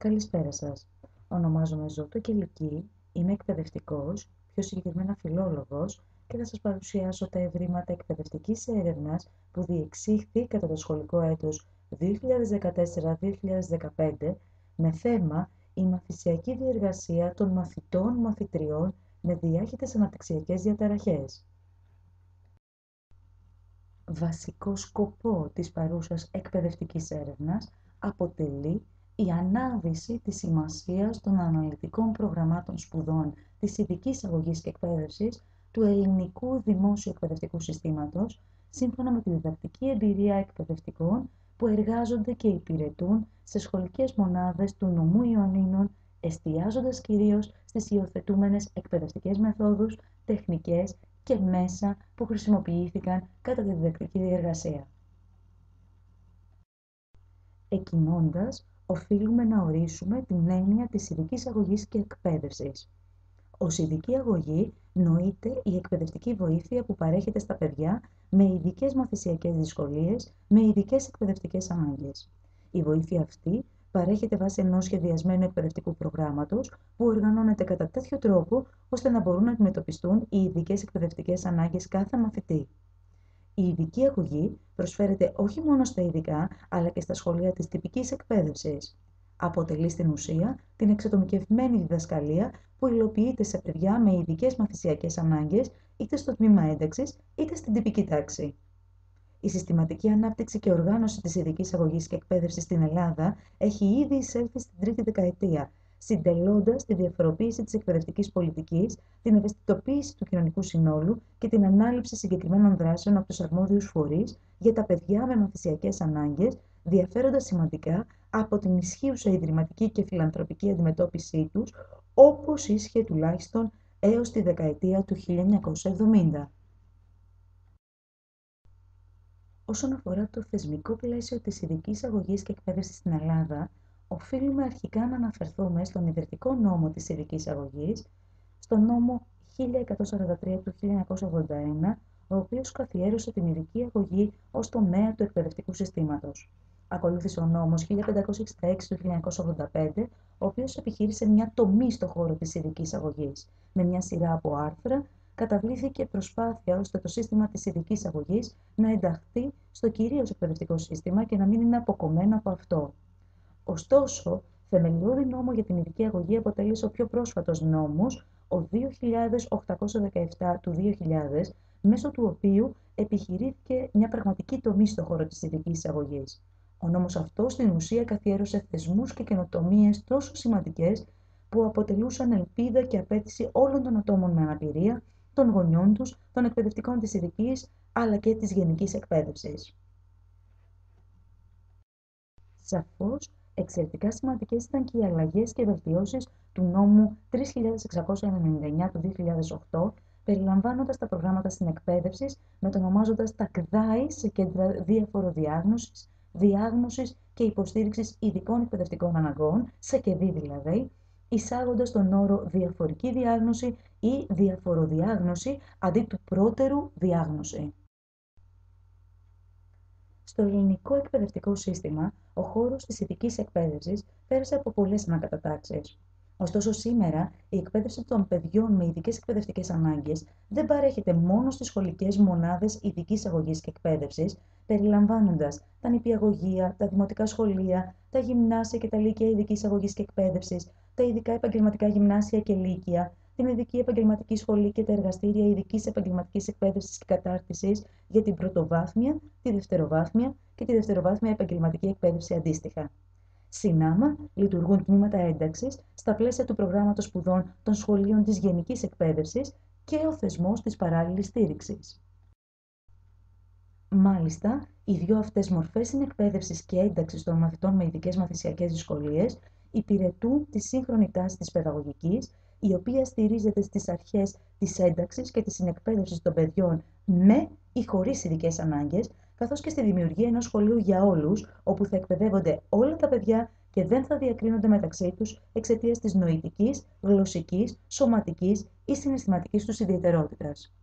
Καλησπέρα σας. Ονομάζομαι Ζώτο Κελική, είμαι εκπαιδευτικός, πιο συγκεκριμένα φιλόλογος και θα σας παρουσιάσω τα ευρήματα εκπαιδευτικής έρευνας που διεξήχθη κατά το σχολικό έτος 2014-2015 με θέμα η μαθησιακή διεργασία των μαθητών-μαθητριών με διάχυτες αναπτυξιακές διαταραχές. Βασικό σκοπό της παρούσας εκπαιδευτικής έρευνας αποτελεί η ανάδυση της σημασίας των αναλυτικών προγραμμάτων σπουδών της ειδικής αγωγής και εκπαίδευσης του ελληνικού δημόσιου εκπαιδευτικού συστήματος, σύμφωνα με τη διδακτική εμπειρία εκπαιδευτικών που εργάζονται και υπηρετούν σε σχολικές μονάδες του νομού Ιωαννίνων, εστιάζοντας κυρίως στις υιοθετούμενες εκπαιδευτικές μεθόδους, τεχνικές και μέσα που χρησιμοποιήθηκαν κατά τη διδακτική διεργασία. Εκκινώντας, οφείλουμε να ορίσουμε την έννοια της ειδικής αγωγής και εκπαίδευσης. Ως ειδική αγωγή νοείται η εκπαιδευτική βοήθεια που παρέχεται στα παιδιά με ειδικές μαθησιακές δυσκολίες, με ειδικές εκπαιδευτικές ανάγκες. Η βοήθεια αυτή παρέχεται βάσει ενός σχεδιασμένου εκπαιδευτικού προγράμματος που οργανώνεται κατά τέτοιο τρόπο ώστε να μπορούν να αντιμετωπιστούν οι ειδικές εκπαιδευτικές ανάγκες κάθε μαθητή. Η ειδική αγωγή προσφέρεται όχι μόνο στα ειδικά, αλλά και στα σχολεία της τυπικής εκπαίδευσης. Αποτελεί στην ουσία την εξατομικευμένη διδασκαλία που υλοποιείται σε παιδιά με ειδικές μαθησιακές ανάγκες, είτε στο τμήμα ένταξης, είτε στην τυπική τάξη. Η συστηματική ανάπτυξη και οργάνωση της ειδικής αγωγής και εκπαίδευσης στην Ελλάδα έχει ήδη εισέλθει στην τρίτη δεκαετία, συντελώντας τη διαφοροποίηση της εκπαιδευτικής πολιτικής, την ευαισθητοποίηση του κοινωνικού συνόλου και την ανάληψη συγκεκριμένων δράσεων από τους αρμόδιους φορείς για τα παιδιά με μαθησιακές ανάγκες, διαφέροντας σημαντικά από την ισχύουσα ιδρυματική και φιλανθρωπική αντιμετώπιση τους, όπως ίσχυε τουλάχιστον έως τη δεκαετία του 1970. Όσον αφορά το θεσμικό πλαίσιο της ειδικής αγωγής και εκπαίδευσης στην Ελλάδα, οφείλουμε αρχικά να αναφερθούμε στον ιδρυτικό νόμο της ειδικής αγωγής, στον νόμο 1143 του 1981, ο οποίος καθιέρωσε την ειδική αγωγή ως τομέα του εκπαιδευτικού συστήματος. Ακολούθησε ο νόμος 1566 του 1985, ο οποίος επιχείρησε μια τομή στο χώρο της ειδικής αγωγής. Με μια σειρά από άρθρα καταβλήθηκε προσπάθεια ώστε το σύστημα της ειδικής αγωγής να ενταχθεί στο κυρίως εκπαιδευτικό σύστημα και να μην είναι αποκομμένο από αυτό. Ωστόσο, θεμελιώδη νόμο για την ειδική αγωγή αποτέλεσε ο πιο πρόσφατος νόμος, ο 2817 του 2000, μέσω του οποίου επιχειρήθηκε μια πραγματική τομή στο χώρο της ειδικής αγωγής. Ο νόμος αυτός στην ουσία καθιέρωσε θεσμούς και καινοτομίες τόσο σημαντικές που αποτελούσαν ελπίδα και απέτηση όλων των ατόμων με αναπηρία, των γονιών τους, των εκπαιδευτικών της ειδικής, αλλά και της γενικής εκπαίδευσης. Σαφώς, εξαιρετικά σημαντικές ήταν και οι αλλαγές και βελτιώσεις του νόμου 3699 του 2008, περιλαμβάνοντας τα προγράμματα συνεκπαίδευσης, μετονομάζοντας τα ΚΔΑΗ σε κέντρα διαφοροδιάγνωσης, διάγνωσης και υποστήριξης ειδικών εκπαιδευτικών αναγκών, σε ΚΕΔΙ δηλαδή, εισάγοντας τον όρο διαφορική διάγνωση ή διαφοροδιάγνωση αντί του πρώτερου διάγνωση. Στο ελληνικό εκπαιδευτικό σύστημα, ο χώρος της ειδικής εκπαίδευσης πέρασε από πολλές ανακατατάξεις. Ωστόσο, σήμερα η εκπαίδευση των παιδιών με ειδικές εκπαιδευτικές ανάγκες δεν παρέχεται μόνο στις σχολικές μονάδες ειδικής αγωγής και εκπαίδευσης, περιλαμβάνοντας τα νηπιαγωγεία, τα δημοτικά σχολεία, τα γυμνάσια και τα λύκεια ειδικής αγωγής και εκπαίδευσης, τα ειδικά επαγγελματικά γυμνάσια και λύκεια, την ειδική επαγγελματική σχολή και τα εργαστήρια ειδικής επαγγελματικής εκπαίδευσης και κατάρτισης για την πρωτοβάθμια, τη δευτεροβάθμια και τη δευτεροβάθμια επαγγελματική εκπαίδευση αντίστοιχα. Συνάμα, λειτουργούν τμήματα ένταξης στα πλαίσια του προγράμματος σπουδών των σχολείων της γενικής εκπαίδευσης και ο θεσμός της παράλληλης στήριξης. Μάλιστα, οι δύο αυτές μορφές συνεκπαίδευσης και ένταξης των μαθητών με ειδικές μαθησιακές δυσκολίες υπηρετούν τη σύγχρονη τάση της παιδαγωγικής, η οποία στηρίζεται στις αρχές της ένταξης και της συνεκπαίδευσης των παιδιών με ή χωρίς ειδικές ανάγκες, καθώς και στη δημιουργία ενός σχολείου για όλους, όπου θα εκπαιδεύονται όλα τα παιδιά και δεν θα διακρίνονται μεταξύ τους εξαιτίας της νοητικής, γλωσσικής, σωματικής ή συναισθηματικής τους ιδιαιτερότητας.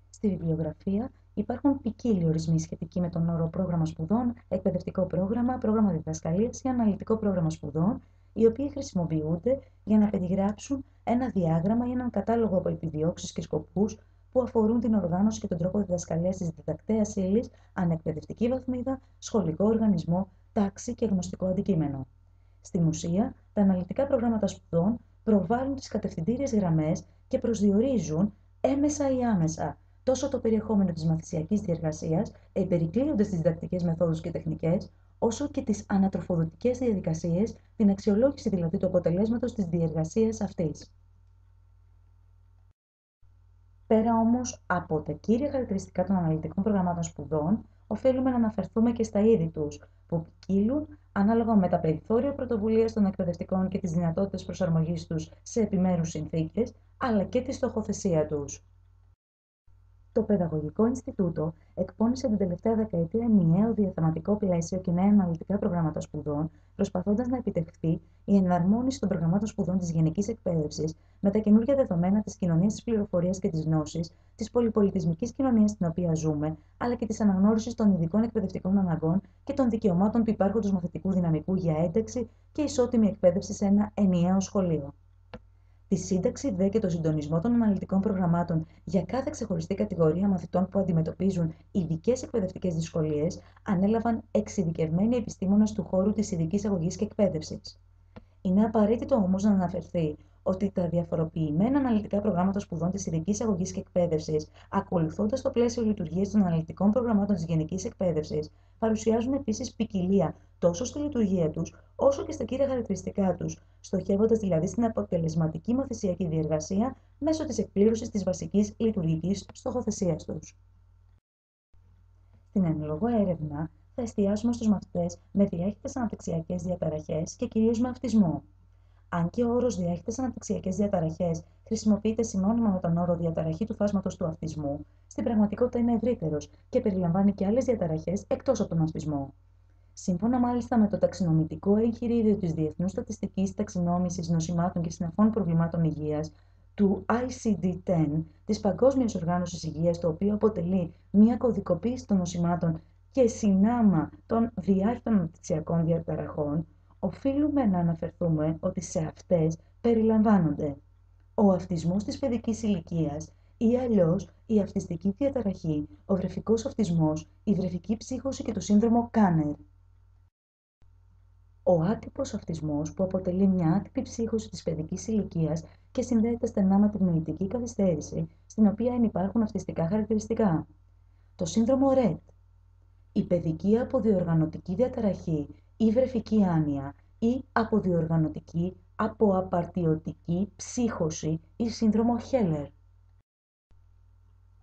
Στη βιβλιογραφία Υπάρχουν ποικίλοι ορισμοί σχετικοί με τον όρο πρόγραμμα σπουδών, εκπαιδευτικό πρόγραμμα, πρόγραμμα διδασκαλίας ή αναλυτικό πρόγραμμα σπουδών, οι οποίοι χρησιμοποιούνται για να περιγράψουν ένα διάγραμμα ή έναν κατάλογο από επιδιώξεις και σκοπούς που αφορούν την οργάνωση και τον τρόπο διδασκαλίας της διδακτέας ύλης, ανεκπαιδευτική βαθμίδα, σχολικό οργανισμό, τάξη και γνωστικό αντικείμενο. Στην ουσία, τα αναλυτικά προγράμματα σπουδών προβάλλουν τις κατευθυντήριες γραμμές και προσδιορίζουν έμεσα ή άμεσα τόσο το περιεχόμενο της μαθησιακής διεργασίας, περικλείοντας τις διδακτικές μεθόδους και τεχνικές, όσο και τις ανατροφοδοτικές διαδικασίες, την αξιολόγηση δηλαδή του αποτελέσματος της διεργασίας αυτής. Πέρα όμως από τα κύρια χαρακτηριστικά των αναλυτικών προγραμμάτων σπουδών, οφείλουμε να αναφερθούμε και στα είδη τους, που ποικίλουν ανάλογα με τα περιθώρια πρωτοβουλίας των εκπαιδευτικών και τις δυνατότητες προσαρμογής τους σε επιμέρους συνθήκες, αλλά και τη στοχοθεσία τους. Το Παιδαγωγικό Ινστιτούτο εκπώνησε την τελευταία δεκαετία ενιαίο διαθεματικό πλαίσιο και νέα αναλυτικά προγράμματα σπουδών, προσπαθώντας να επιτευχθεί η εναρμόνιση των προγραμμάτων σπουδών της γενικής εκπαίδευσης με τα καινούργια δεδομένα της κοινωνίας της πληροφορίας και της γνώσης, της πολυπολιτισμικής κοινωνίας στην οποία ζούμε, αλλά και της αναγνώρισης των ειδικών εκπαιδευτικών αναγκών και των δικαιωμάτων του υπάρχοντος μαθητικού δυναμικού για ένταξη και ισότιμη εκπαίδευση σε ένα ενιαίο σχολείο. Τη σύνταξη δε και το συντονισμό των αναλυτικών προγραμμάτων για κάθε ξεχωριστή κατηγορία μαθητών που αντιμετωπίζουν ειδικές εκπαιδευτικές δυσκολίες ανέλαβαν εξειδικευμένοι επιστήμονες του χώρου της ειδικής αγωγής και εκπαίδευσης. Είναι απαραίτητο όμως να αναφερθεί ότι τα διαφοροποιημένα αναλυτικά προγράμματα σπουδών της ειδικής αγωγής και εκπαίδευσης, ακολουθώντας το πλαίσιο λειτουργίας των αναλυτικών προγραμμάτων της γενικής εκπαίδευσης, παρουσιάζουν επίσης ποικιλία τόσο στη λειτουργία τους, όσο και στα κύρια χαρακτηριστικά τους, στοχεύοντας δηλαδή στην αποτελεσματική μαθησιακή διεργασία μέσω της εκπλήρωσης της βασικής λειτουργικής στοχοθεσίας τους. Στην εν λόγω έρευνα θα εστιάσουμε στους μαθητές με διάχυτες αναπτυξιακές διαταραχές και κυρίως με αυτισμό. Αν και ο όρος διάχυτες αναπτυξιακές διαταραχές χρησιμοποιείται συνώνυμα με τον όρο διαταραχή του φάσματος του αυτισμού, στην πραγματικότητα είναι ευρύτερος και περιλαμβάνει και άλλες διαταραχές εκτός από τον αυτισμό. Σύμφωνα μάλιστα με το ταξινομητικό εγχειρίδιο της Διεθνούς Στατιστικής Ταξινόμησης Νοσημάτων και Συναφών Προβλημάτων Υγείας, του ICD-10, της Παγκόσμιας Οργάνωσης Υγείας, το οποίο αποτελεί μια κωδικοποίηση των νοσημάτων και συνάμα των διάχυτων αναπτυξιακών διαταραχών, οφείλουμε να αναφερθούμε ότι σε αυτές περιλαμβάνονται ο αυτισμός της παιδικής ηλικίας ή αλλιώς η αυτιστική διαταραχή, ο βρεφικός αυτισμός, η βρεφική ψύχωση και το σύνδρομο Κάνερ. Ο άτυπος αυτισμός, που αποτελεί μια άτυπη ψύχωση της παιδικής ηλικίας και συνδέεται στενά με την νοητική καθυστέρηση, στην οποία ενυπάρχουν αυτιστικά χαρακτηριστικά. Το σύνδρομο Rett, η παιδική αποδιοργανωτική διαταραχή ή βρεφική άνοια ή αποδιοργανωτική αποαπαρτιωτική ψύχωση ή σύνδρομο Heller.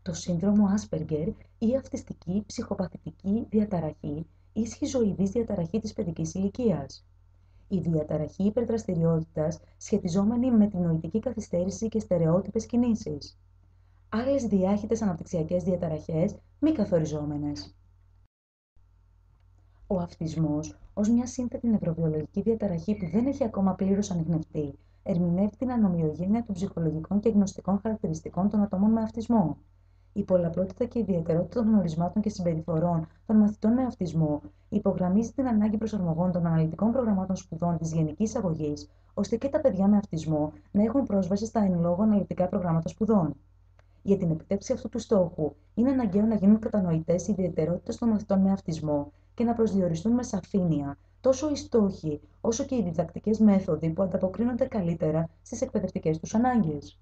Το σύνδρομο Asperger ή αυτιστική ψυχοπαθητική διαταραχή ή σχιζοειδής διαταραχή της παιδικής ηλικίας. Η διαταραχή υπερδραστηριότητας σχετιζόμενη με την νοητική καθυστέρηση και στερεότυπες κινήσεις. Άλλες διάχυτες αναπτυξιακές διαταραχές μη καθοριζόμενες. Ο αυτισμός, ως μια σύνθετη νευροβιολογική διαταραχή που δεν έχει ακόμα πλήρως ανιχνευτεί, ερμηνεύει την ανομοιογένεια των ψυχολογικών και γνωστικών χαρακτηριστικών των ατόμων με αυτισμό. Η πολλαπλότητα και η ιδιαιτερότητα των γνωρισμάτων και συμπεριφορών των μαθητών με αυτισμό υπογραμμίζει την ανάγκη προσαρμογών των αναλυτικών προγραμμάτων σπουδών της γενικής αγωγής, ώστε και τα παιδιά με αυτισμό να έχουν πρόσβαση στα εν λόγω αναλυτικά προγράμματα σπουδών. Για την επιτεύξη αυτού του στόχου, είναι αναγκαίο να γίνουν κατανοητές οι ιδιαιτερότητες των μαθητών με αυτισμό και να προσδιοριστούν με σαφήνεια τόσο οι στόχοι όσο και οι διδακτικές μέθοδοι που ανταποκρίνονται καλύτερα στις εκπαιδευτικές τους ανάγκες.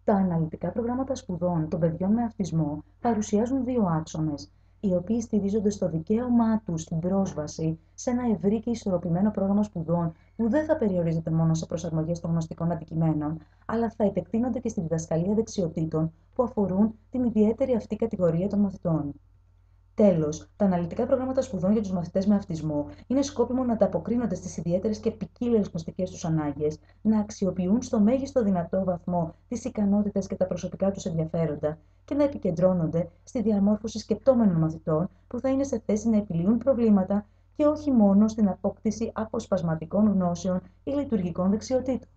Τα αναλυτικά προγράμματα σπουδών των παιδιών με αυτισμό παρουσιάζουν δύο άξονες, οι οποίοι στηρίζονται στο δικαίωμά τους στην πρόσβαση σε ένα ευρύ και ισορροπημένο πρόγραμμα σπουδών που δεν θα περιορίζεται μόνο σε προσαρμογές των γνωστικών αντικειμένων, αλλά θα επεκτείνονται και στη διδασκαλία δεξιοτήτων που αφορούν την ιδιαίτερη αυτή κατηγορία των μαθητών. Τέλος, τα αναλυτικά προγράμματα σπουδών για τους μαθητές με αυτισμό είναι σκόπιμο να ανταποκρίνονται στις ιδιαίτερες και ποικίλες γνωστικές τους ανάγκες, να αξιοποιούν στο μέγιστο δυνατό βαθμό τις ικανότητες και τα προσωπικά τους ενδιαφέροντα και να επικεντρώνονται στη διαμόρφωση σκεπτόμενων μαθητών που θα είναι σε θέση να επιλύουν προβλήματα και όχι μόνο στην απόκτηση αποσπασματικών γνώσεων ή λειτουργικών δεξιοτήτων.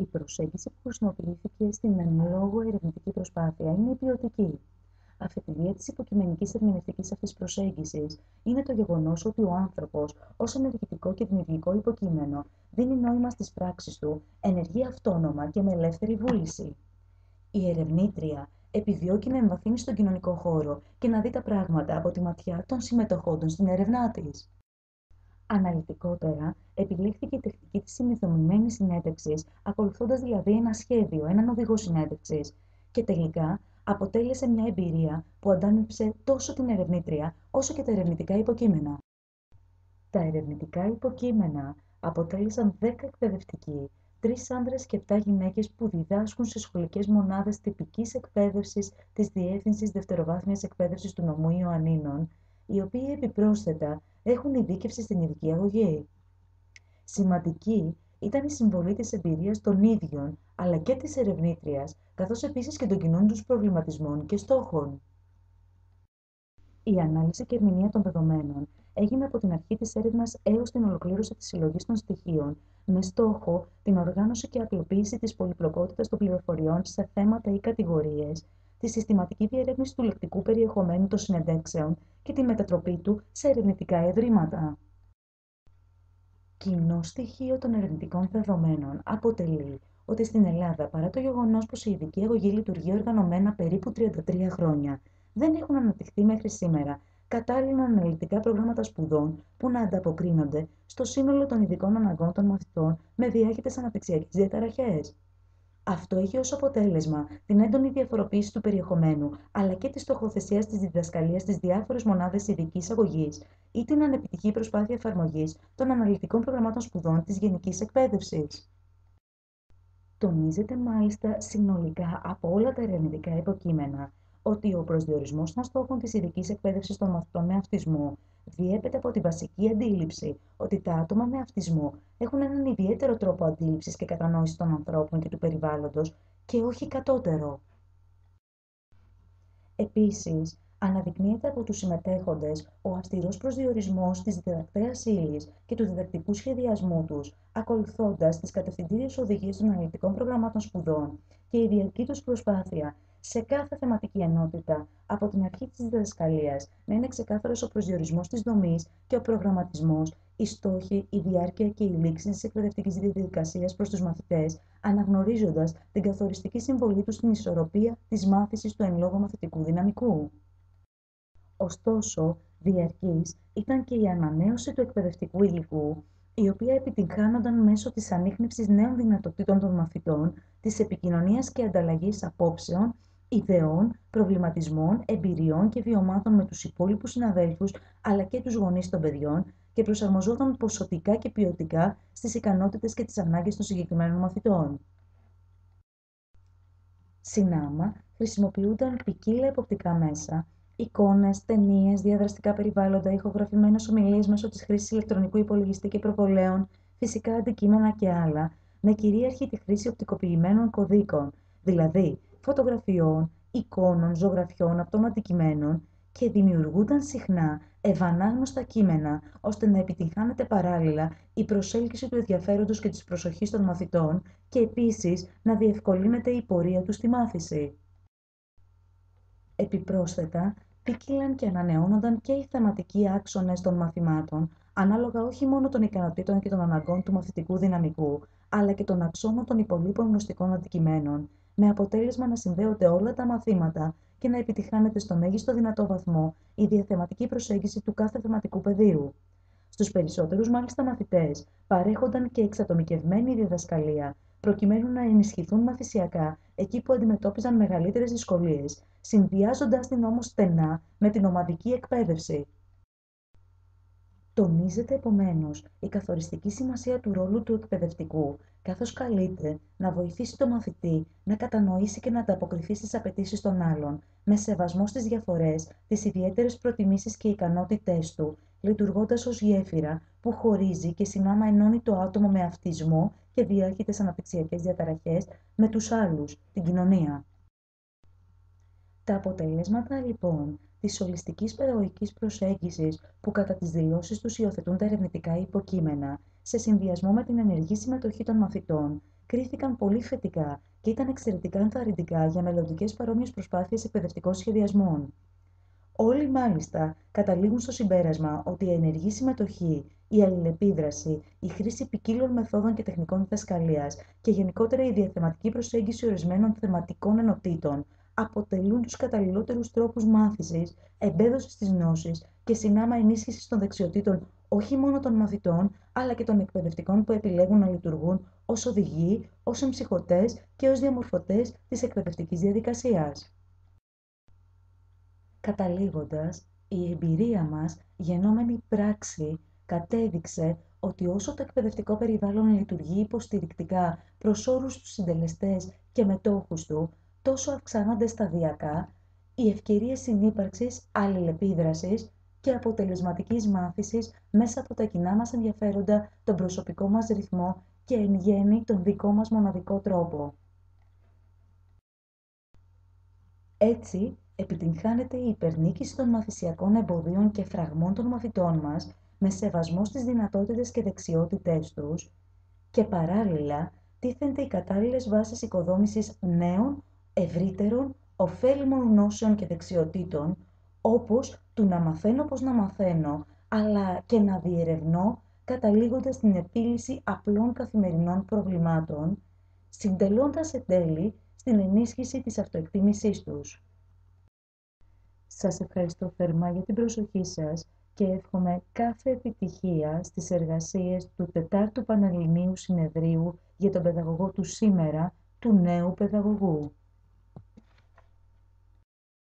Η προσέγγιση που χρησιμοποιήθηκε στην εν λόγω ερευνητική προσπάθεια είναι η ποιοτική. Αφετηρία της υποκειμενικής ερμηνευτικής αυτής προσέγγισης είναι το γεγονός ότι ο άνθρωπος, ως ενεργητικό και δημιουργικό υποκείμενο, δίνει νόημα στις πράξεις του, ενεργεί αυτόνομα και με ελεύθερη βούληση. Η ερευνήτρια επιδιώκει να εμβαθύνει στον κοινωνικό χώρο και να δει τα πράγματα από τη ματιά των συμμετοχόντων στην έρευνά της. Αναλυτικότερα, επιλέχθηκε η τεχνική της συνειδητοποιημένης συνέντευξης, ακολουθώντας δηλαδή ένα σχέδιο, έναν οδηγό συνέντευξης, και τελικά αποτέλεσε μια εμπειρία που αντάμυψε τόσο την ερευνήτρια όσο και τα ερευνητικά υποκείμενα. Τα ερευνητικά υποκείμενα αποτέλεσαν 10 εκπαιδευτικοί, 3 άνδρες και 7 γυναίκες που διδάσκουν σε σχολικές μονάδες τυπικής εκπαίδευσης της Διεύθυνσης Δευτεροβάθμιας Εκπαίδευσης του Νομού Ιωαννίνων, οι οποίοι επιπρόσθετα έχουν ειδίκευση στην ειδική αγωγή. Σημαντική ήταν η συμβολή της εμπειρίας των ίδιων, αλλά και της ερευνήτριας, καθώς επίσης και των κοινών τους προβληματισμών και στόχων. Η ανάλυση και ερμηνεία των δεδομένων έγινε από την αρχή της έρευνας έως την ολοκλήρωση της συλλογής των στοιχείων, με στόχο την οργάνωση και απλοποίηση της πολυπλοκότητας των πληροφοριών σε θέματα ή κατηγορίες, τη συστηματική διερεύνηση του λεκτικού περιεχομένου των συνεντεύξεων και τη μετατροπή του σε ερευνητικά ευρήματα. Κοινό στοιχείο των ερευνητικών δεδομένων αποτελεί ότι στην Ελλάδα, παρά το γεγονός πως η ειδική αγωγή λειτουργεί οργανωμένα περίπου 33 χρόνια, δεν έχουν αναπτυχθεί μέχρι σήμερα κατάλληλα αναλυτικά προγράμματα σπουδών που να ανταποκρίνονται στο σύνολο των ειδικών αναγκών των μαθητών με διάχυτες αναπτυξιακές διαταραχές. Αυτό έχει ως αποτέλεσμα την έντονη διαφοροποίηση του περιεχομένου, αλλά και τη στοχοθεσία της διδασκαλίας στις διάφορες μονάδες ειδικής αγωγής ή την ανεπιτυχή προσπάθεια εφαρμογής των αναλυτικών προγραμμάτων σπουδών της γενικής εκπαίδευσης. Τονίζεται μάλιστα συνολικά από όλα τα ερευνητικά υποκείμενα ότι ο προσδιορισμός των στόχων της ειδικής εκπαίδευσης των μαθητών με αυτισμό διέπεται από τη βασική αντίληψη ότι τα άτομα με αυτισμό έχουν έναν ιδιαίτερο τρόπο αντίληψης και κατανόησης των ανθρώπων και του περιβάλλοντος και όχι κατώτερο. Επίσης, αναδεικνύεται από τους συμμετέχοντες ο αυστηρός προσδιορισμός της διδακτέας ύλης και του διδακτικού σχεδιασμού τους, ακολουθώντας τις κατευθυντήριες οδηγίες των αναλυτικών προγραμμάτων σπουδών και η διαρκή τους προσπάθεια σε κάθε θεματική ενότητα, από την αρχή της διδασκαλίας, να είναι ξεκάθαρος ο προσδιορισμός της δομής και ο προγραμματισμός, οι στόχοι, η διάρκεια και η λήξη της εκπαιδευτικής διαδικασίας προς τους μαθητές, αναγνωρίζοντας την καθοριστική συμβολή τους στην ισορροπία της μάθησης του εν λόγω μαθητικού δυναμικού. Ωστόσο, διαρκής ήταν και η ανανέωση του εκπαιδευτικού υλικού, η οποία επιτυγχάνονταν μέσω της ανίχνευσης νέων δυνατοτήτων των μαθητών, της επικοινωνίας και ανταλλαγής απόψεων, ιδεών, προβληματισμών, εμπειριών και βιωμάτων με τους υπόλοιπους συναδέλφους, αλλά και τους γονείς των παιδιών, και προσαρμοζόταν ποσοτικά και ποιοτικά στις ικανότητες και τις ανάγκες των συγκεκριμένων μαθητών. Συνάμα, χρησιμοποιούνταν ποικίλα εποπτικά μέσα, εικόνες, ταινίες, διαδραστικά περιβάλλοντα, ηχογραφημένες ομιλίες μέσω της χρήσης ηλεκτρονικού υπολογιστή και προβολέων, φυσικά αντικείμενα και άλλα, με κυρίαρχη τη χρήση οπτικοποιημένων κωδίκων, δηλαδή φωτογραφιών, εικόνων, ζωγραφιών, απτών αντικειμένων, και δημιουργούνταν συχνά ευανάγνωστα κείμενα, ώστε να επιτυγχάνεται παράλληλα η προσέλκυση του ενδιαφέροντος και της προσοχής των μαθητών και επίσης να διευκολύνεται η πορεία τους στη μάθηση. Επιπρόσθετα, ποίκυλαν και ανανεώνονταν και οι θεματικοί άξονες των μαθημάτων, ανάλογα όχι μόνο των ικανοτήτων και των αναγκών του μαθητικού δυναμικού, αλλά και των αξώνων των υπολείπων γνωστικών αντικειμένων, με αποτέλεσμα να συνδέονται όλα τα μαθήματα και να επιτυχάνεται στο μέγιστο δυνατό βαθμό η διαθεματική προσέγγιση του κάθε θεματικού πεδίου. Στους περισσότερους μάλιστα μαθητές παρέχονταν και εξατομικευμένη διδασκαλία, προκειμένου να ενισχυθούν μαθησιακά εκεί που αντιμετώπιζαν μεγαλύτερες δυσκολίες, συνδυάζοντας την όμως στενά με την ομαδική εκπαίδευση. Τονίζεται επομένως η καθοριστική σημασία του ρόλου του εκπαιδευτικού, καθώς καλείται να βοηθήσει τον μαθητή να κατανοήσει και να ανταποκριθεί στις απαιτήσεις των άλλων, με σεβασμό στις διαφορές, τις ιδιαίτερες προτιμήσεις και ικανότητές του, λειτουργώντας ως γέφυρα που χωρίζει και συνάμα ενώνει το άτομο με αυτισμό και διάχυτες αναπτυξιακές διαταραχές με τους άλλους, την κοινωνία. Τα αποτελέσματα λοιπόν της ολιστικής παιδαγωγικής προσέγγισης που κατά τις δηλώσεις τους υιοθετούν τα ερευνητικά υποκείμενα, σε συνδυασμό με την ενεργή συμμετοχή των μαθητών κρίθηκαν πολύ θετικά και ήταν εξαιρετικά ενθαρρυντικά για μελλοντικές παρόμοιες προσπάθειες εκπαιδευτικών σχεδιασμών. Όλοι μάλιστα καταλήγουν στο συμπέρασμα ότι η ενεργή συμμετοχή, η αλληλεπίδραση, η χρήση ποικίλων μεθόδων και τεχνικών διδασκαλίας και γενικότερα η διαθεματική προσέγγιση ορισμένων θεματικών ενωτήτων αποτελούν τους καταλληλότερους τρόπους μάθησης, εμπέδωσης της γνώσης και συνάμα ενίσχυσης των δεξιοτήτων όχι μόνο των μαθητών, αλλά και των εκπαιδευτικών που επιλέγουν να λειτουργούν ως οδηγοί, ως εμψυχωτές και ως διαμορφωτές της εκπαιδευτικής διαδικασίας. Καταλήγοντας, η εμπειρία μας, γενόμενη πράξη, κατέδειξε ότι όσο το εκπαιδευτικό περιβάλλον λειτουργεί υποστηρικτικά προς όλους τους συντελεστές και μετόχους του, τόσο αυξάνονται σταδιακά οι ευκαιρίες συνύπαρξης, αλληλεπίδρασης και αποτελεσματικής μάθησης μέσα από τα κοινά μας ενδιαφέροντα, τον προσωπικό μας ρυθμό και εν γέννη τον δικό μας μοναδικό τρόπο. Έτσι, επιτυγχάνεται η υπερνίκηση των μαθησιακών εμποδίων και φραγμών των μαθητών μας με σεβασμό στις δυνατότητες και δεξιότητές τους και παράλληλα τίθενται οι κατάλληλες βάσεις οικοδόμησης νέων, ευρύτερων, ωφέλιμων γνώσεων και δεξιοτήτων, όπως του να μαθαίνω πως να μαθαίνω, αλλά και να διερευνώ καταλήγοντας στην επίλυση απλών καθημερινών προβλημάτων, συντελώντας εν τέλει στην ενίσχυση της αυτοεκτίμησής τους. Σας ευχαριστώ θερμά για την προσοχή σας και εύχομαι κάθε επιτυχία στις εργασίες του 4ου Πανελληνίου Συνεδρίου για τον παιδαγωγό του σήμερα, του νέου παιδαγωγού.